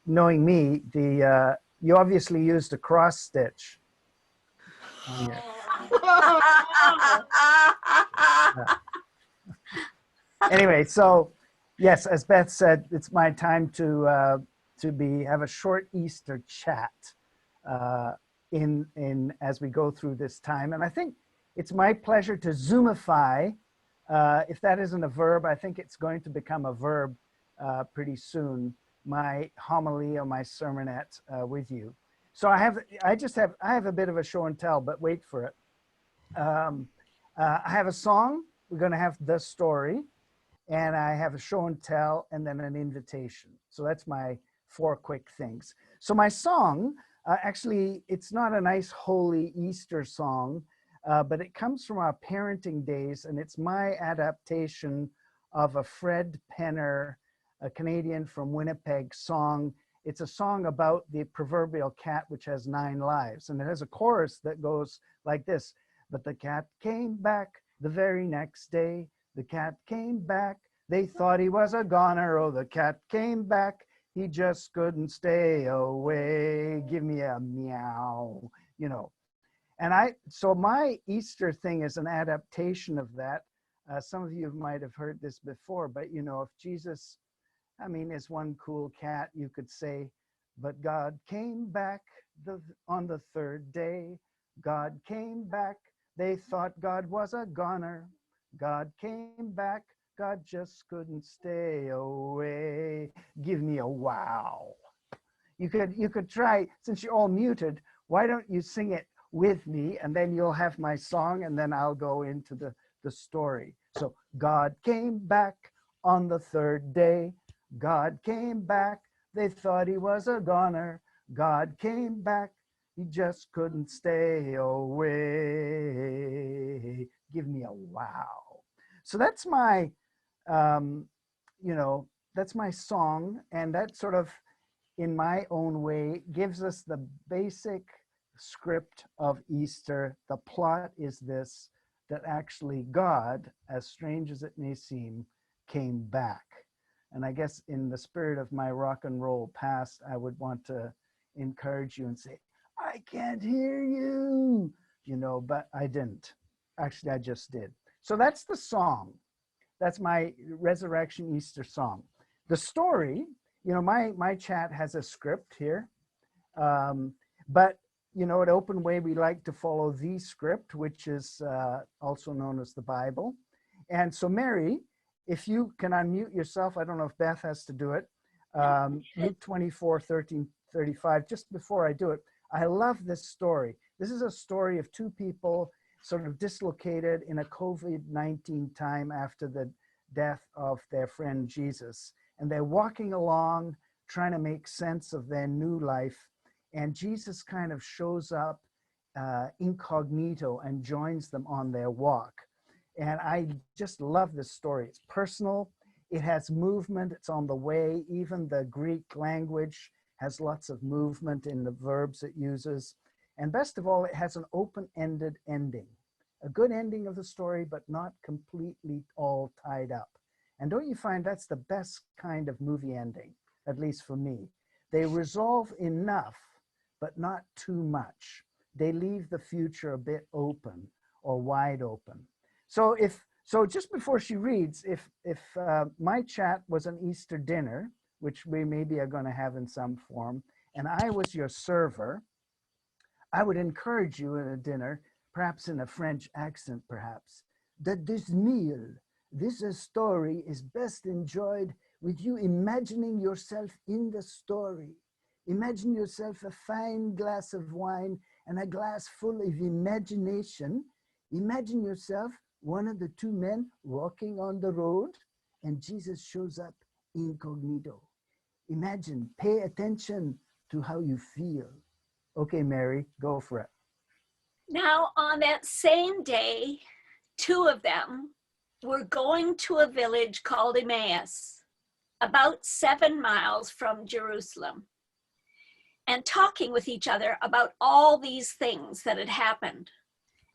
knowing me, you obviously used a cross stitch on your. Anyway, so yes, as Beth said, it's my time to have a short Easter chat in as we go through this time, and I think it's my pleasure to zoomify. If that isn't a verb, I think it's going to become a verb pretty soon. My homily or my sermonette with you. So I have a bit of a show and tell, but wait for it. I have a song. We're going to have the story, and I have a show and tell, and then an invitation. So that's my 4 quick things. So my song, actually, it's not a nice holy Easter song, but it comes from our parenting days, and it's my adaptation of a Fred Penner, a Canadian from Winnipeg song. It's a song about the proverbial cat which has 9 lives, and it has a chorus that goes like this. But the cat came back the very next day. The cat came back. They thought he was a goner. Oh, the cat came back. He just couldn't stay away. Give me a meow, you know. And so my Easter thing is an adaptation of that. Some of you might have heard this before, but you know, if Jesus, I mean, is one cool cat, you could say, but God came back on the 3rd day. God came back. They thought God was a goner. God came back. God just couldn't stay away. Give me a wow. You could try, since you're all muted, why don't you sing it with me, and then you'll have my song, and then I'll go into the story. So God came back on the 3rd day. God came back. They thought he was a goner. God came back. He just couldn't stay away. Give me a wow. So that's my, that's my song. And that sort of, in my own way, gives us the basic script of Easter. The plot is this, that actually God, as strange as it may seem, came back. And I guess in the spirit of my rock and roll past, I would want to encourage you and say, I can't hear you, but I didn't. Actually, I just did. So that's the song. That's my Resurrection Easter song. The story, my chat has a script here. But, at Open Way, we like to follow the script, which is also known as the Bible. And so, Mary, if you can unmute yourself, I don't know if Beth has to do it. Luke 24:13-35, just before I do it, I love this story. This is a story of 2 people sort of dislocated in a COVID-19 time after the death of their friend Jesus. And they're walking along, trying to make sense of their new life. And Jesus kind of shows up incognito and joins them on their walk. And I just love this story. It's personal. It has movement. It's on the way. Even the Greek language has lots of movement in the verbs it uses. And best of all, it has an open-ended ending. A good ending of the story, but not completely all tied up. And don't you find that's the best kind of movie ending, at least for me? They resolve enough, but not too much. They leave the future a bit open or wide open. So just before she reads, if my chat was an Easter dinner, which we maybe are going to have in some form, and I was your server, I would encourage you in a dinner, perhaps in a French accent, perhaps, that this meal, this story is best enjoyed with you imagining yourself in the story. Imagine yourself a fine glass of wine and a glass full of imagination. Imagine yourself one of the 2 men walking on the road, and Jesus shows up incognito. Imagine, pay attention to how you feel. Okay, Mary, go for it. Now, on that same day, 2 of them were going to a village called Emmaus, about 7 miles from Jerusalem, and talking with each other about all these things that had happened.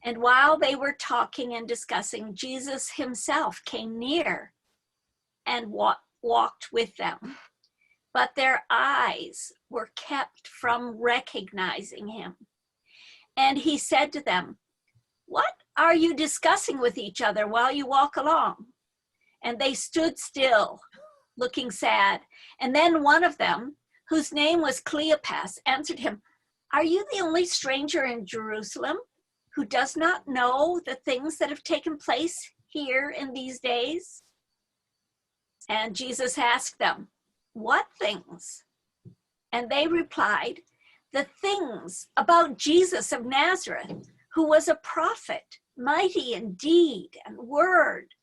And while they were talking and discussing, Jesus himself came near and walked with them. but their eyes were kept from recognizing him. And he said to them, "What are you discussing with each other while you walk along?" And they stood still, looking sad. And then one of them, whose name was Cleopas, answered him, "Are you the only stranger in Jerusalem who does not know the things that have taken place here in these days?" And Jesus asked them, "What things?" And they replied, "The things about Jesus of Nazareth, who was a prophet, mighty in deed and word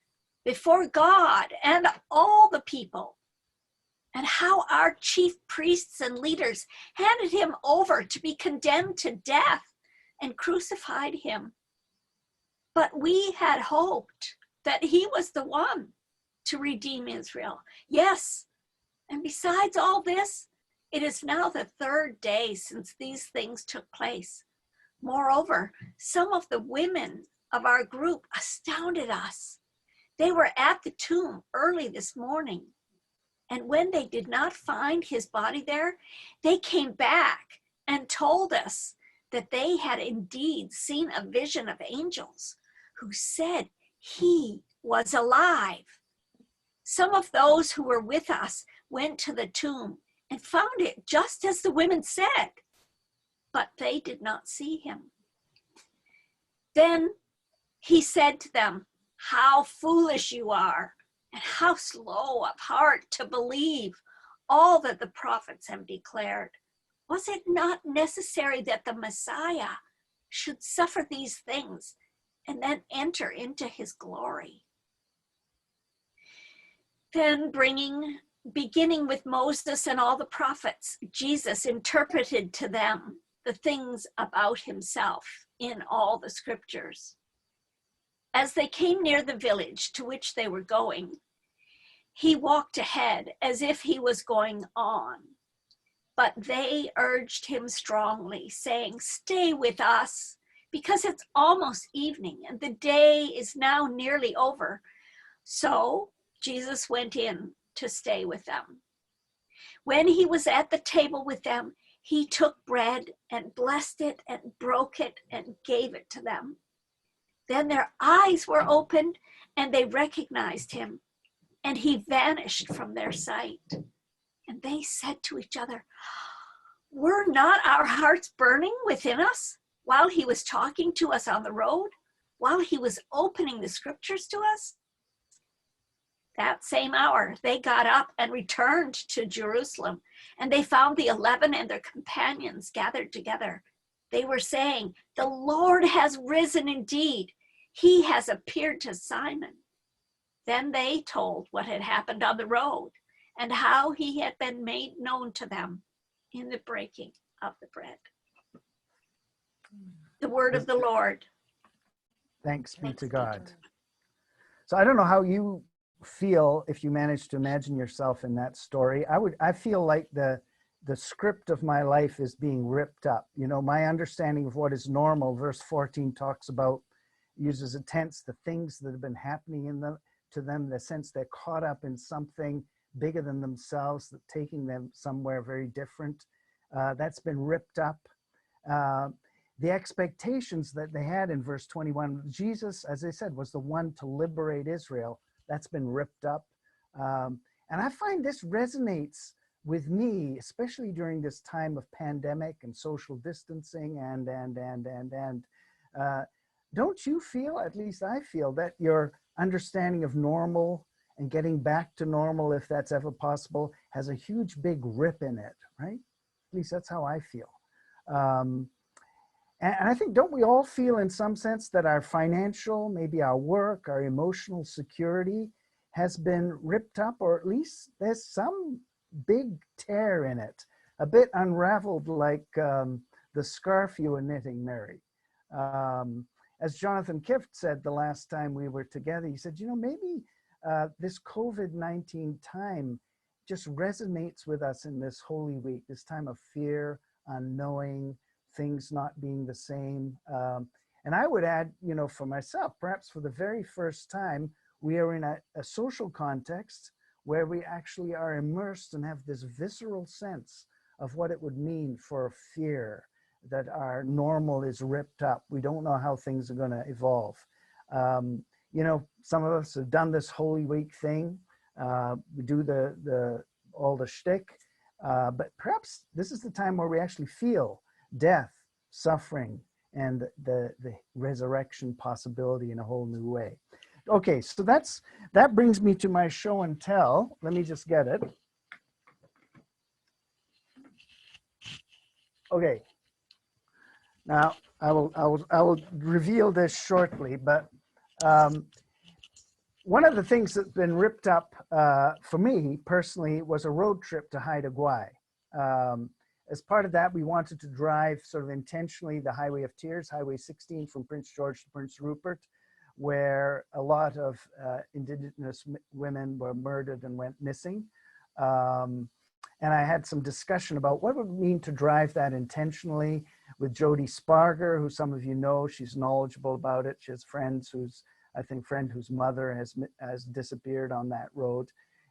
before God and all the people, and how our chief priests and leaders handed him over to be condemned to death and crucified him. But we had hoped that he was the one to redeem Israel. Yes, and besides all this, it is now the third day since these things took place. Moreover, some of the women of our group astounded us. They were at the tomb early this morning, and when they did not find his body there, they came back and told us that they had indeed seen a vision of angels who said he was alive. Some of those who were with us went to the tomb and found it just as the women said, but they did not see him." Then he said to them, "How foolish you are, and how slow of heart to believe all that the prophets have declared. Was it not necessary that the Messiah should suffer these things and then enter into his glory?" Then beginning with Moses and all the prophets, Jesus interpreted to them the things about himself in all the scriptures. As they came near the village to which they were going, he walked ahead as if he was going on. But they urged him strongly, saying, "Stay with us, because it's almost evening and the day is now nearly over." So Jesus went in to stay with them. When he was at the table with them, he took bread and blessed it and broke it and gave it to them. Then their eyes were opened and they recognized him, and he vanished from their sight. And they said to each other, "Were not our hearts burning within us while he was talking to us on the road, while he was opening the scriptures to us?" That same hour, they got up and returned to Jerusalem, and they found the 11 and their companions gathered together. They were saying, "The Lord has risen indeed. He has appeared to Simon." Then they told what had happened on the road and how he had been made known to them in the breaking of the bread. The word of the Lord. Thanks be to God. So I don't know how you feel if you manage to imagine yourself in that story. I feel like the script of my life is being ripped up. You know, my understanding of what is normal, verse 14 talks about, uses a tense, the things that have been happening to them, the sense they're caught up in something bigger than themselves, that taking them somewhere very different. That's been ripped up. The expectations that they had in verse 21, Jesus, as I said, was the one to liberate Israel. That's been ripped up. And I find this resonates with me, especially during this time of pandemic and social distancing and don't you feel, at least I feel, that your understanding of normal and getting back to normal, if that's ever possible, has a huge big rip in it, right? At least that's how I feel. And I think, don't we all feel in some sense that our financial, maybe our work, our emotional security has been ripped up, or at least there's some big tear in it, a bit unraveled, like the scarf you were knitting, Mary. As Jonathan Kift said the last time we were together, he said, you know, maybe this COVID-19 time just resonates with us in this Holy Week, this time of fear, unknowing, things not being the same. And I would add, you know, for myself, perhaps for the very first time, we are in a social context where we actually are immersed and have this visceral sense of what it would mean for fear, that our normal is ripped up. We don't know how things are going to evolve. You know, some of us have done this Holy Week thing. We do all the shtick, but perhaps this is the time where we actually feel death, suffering, and the resurrection possibility in a whole new way. Okay, so that brings me to my show and tell. Let me just get it. Okay. Now I will reveal this shortly, but one of the things that's been ripped up for me personally was a road trip to Haida Gwaii. As part of that, we wanted to drive sort of intentionally the Highway of Tears, Highway 16 from Prince George to Prince Rupert, where a lot of Indigenous women were murdered and went missing. And I had some discussion about what it would mean to drive that intentionally with Jody Sparger, who some of you know. She's knowledgeable about it. She has friends whose mother has disappeared on that road.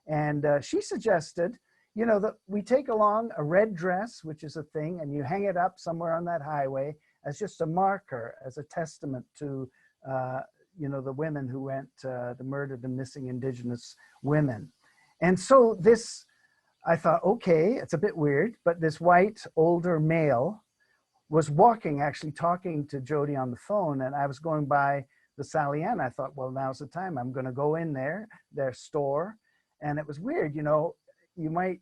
And she suggested, you know, that we take along a red dress, which is a thing, and you hang it up somewhere on that highway as just a marker, as a testament to, you know, the women who went, the murdered and missing Indigenous women. And so this, I thought, okay, it's a bit weird, but this white, older male was walking, actually talking to Jody on the phone, and I was going by the Sally Ann. I thought, well, now's the time. I'm going to go in their store. And it was weird, you know, you might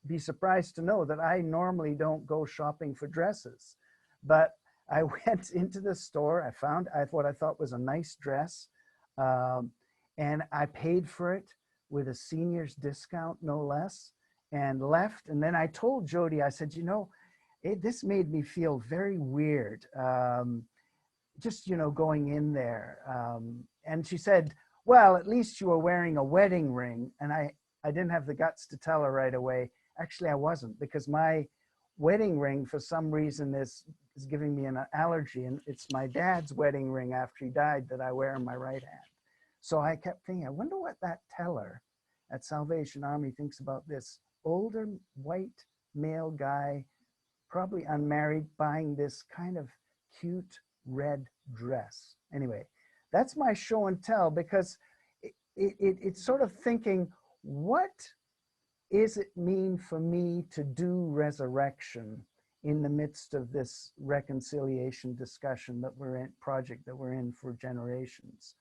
be surprised to know that I normally don't go shopping for dresses, but I went into the store. I found what I thought was a nice dress, and I paid for it with a senior's discount, no less, and left. And then I told Jody, I said, you know, this made me feel very weird, just, you know, going in there. And she said, well, at least you were wearing a wedding ring. And I didn't have the guts to tell her right away. Actually, I wasn't, because my wedding ring, for some reason, is giving me an allergy. And it's my dad's wedding ring after he died that I wear in my right hand. So I kept thinking, I wonder what that teller at Salvation Army thinks about this older white male guy, probably unmarried, buying this kind of cute red dress. Anyway, that's my show and tell, because it's sort of thinking, what is it mean for me to do resurrection in the midst of this reconciliation discussion that we're in, project that we're in for generations.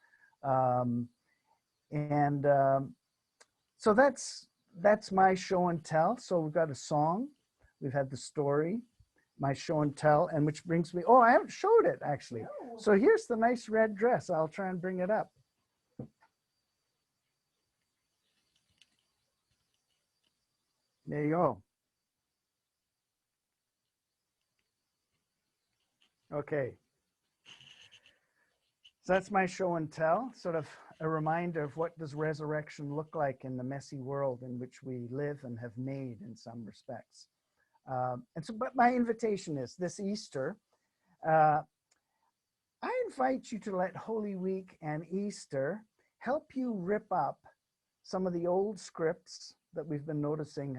So that's my show and tell. So we've got a song, we've had the story, my show and tell, and which brings me, oh, I haven't showed it actually. So here's the nice red dress. I'll try and bring it up. There you go. Okay. So that's my show and tell, sort of a reminder of what does resurrection look like in the messy world in which we live and have made in some respects. But my invitation is this Easter, I invite you to let Holy Week and Easter help you rip up some of the old scripts that we've been noticing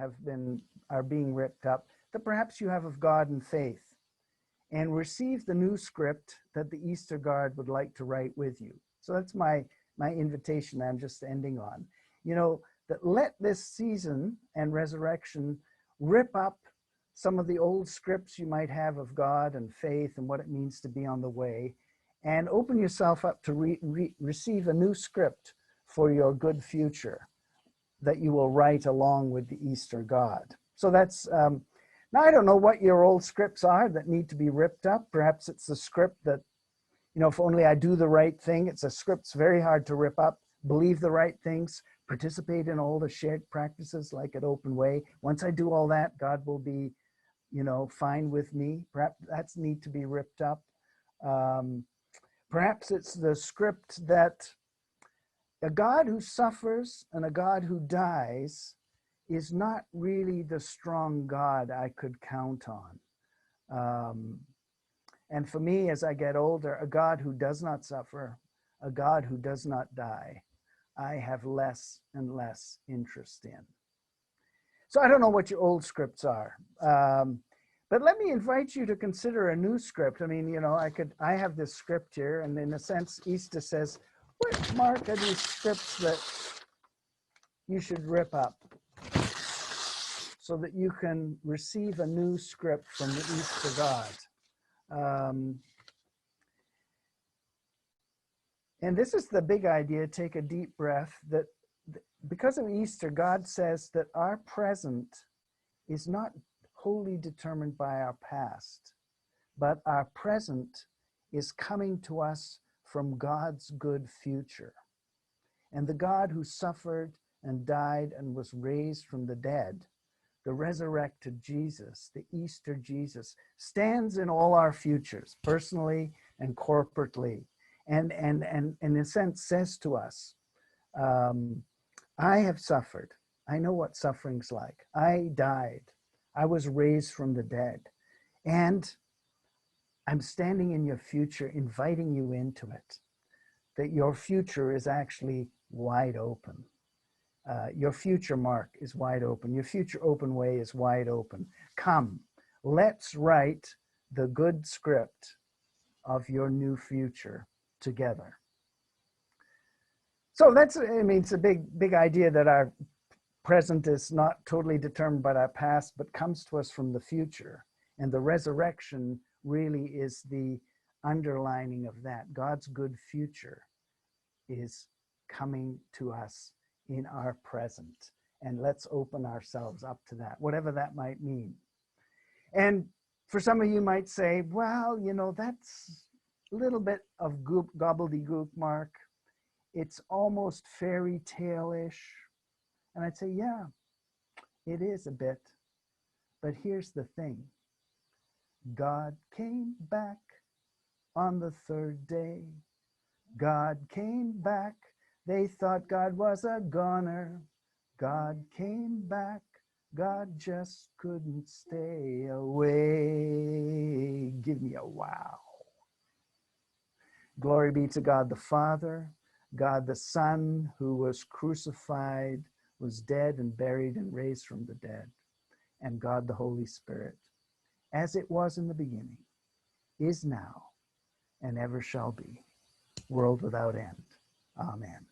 are being ripped up, that perhaps you have of God and faith, and receive the new script that the Easter Guard would like to write with you. So that's my invitation that I'm just ending on. You know, that let this season and resurrection rip up some of the old scripts you might have of God and faith and what it means to be on the way, and open yourself up to receive a new script for your good future that you will write along with the Easter God. So that's, now I don't know what your old scripts are that need to be ripped up. Perhaps it's the script that, you know, if only I do the right thing. It's a script's very hard to rip up. Believe the right things, participate in all the shared practices like at Open Way. Once I do all that, God will be, you know, fine with me. Perhaps that's need to be ripped up. Perhaps it's the script that a God who suffers and a God who dies is not really the strong God I could count on. And for me, as I get older, a God who does not suffer, a God who does not die, I have less and less interest in. So I don't know what your old scripts are, but let me invite you to consider a new script. I mean, you know, I have this script here, and in a sense, Easter says, what, Mark, are these scripts that you should rip up so that you can receive a new script from the Easter God? And this is the big idea, take a deep breath, that because of Easter, God says that our present is not wholly determined by our past, but our present is coming to us from God's good future. And the God who suffered and died and was raised from the dead, the resurrected Jesus, the Easter Jesus, stands in all our futures, personally and corporately, and in a sense says to us, I have suffered. I know what suffering's like. I died. I was raised from the dead. And I'm standing in your future, inviting you into it, that your future is actually wide open. Your future, Mark, is wide open. Your future open way is wide open. Come, let's write the good script of your new future together. So that's, I mean, it's a big idea that our present is not totally determined by our past, but comes to us from the future. And the resurrection really is the underlining of that. God's good future is coming to us in our present. And let's open ourselves up to that, whatever that might mean. And for some of you might say, well, you know, that's a little bit of gobbledygook, Mark. It's almost fairy tale-ish. And I'd say, yeah, it is a bit. But here's the thing. God came back on the third day. God came back. They thought God was a goner. God came back. God just couldn't stay away. Give me a wow. Glory be to God the Father, God the Son, who was crucified, was dead and buried and raised from the dead, and God the Holy Spirit, as it was in the beginning, is now, and ever shall be, world without end. Amen.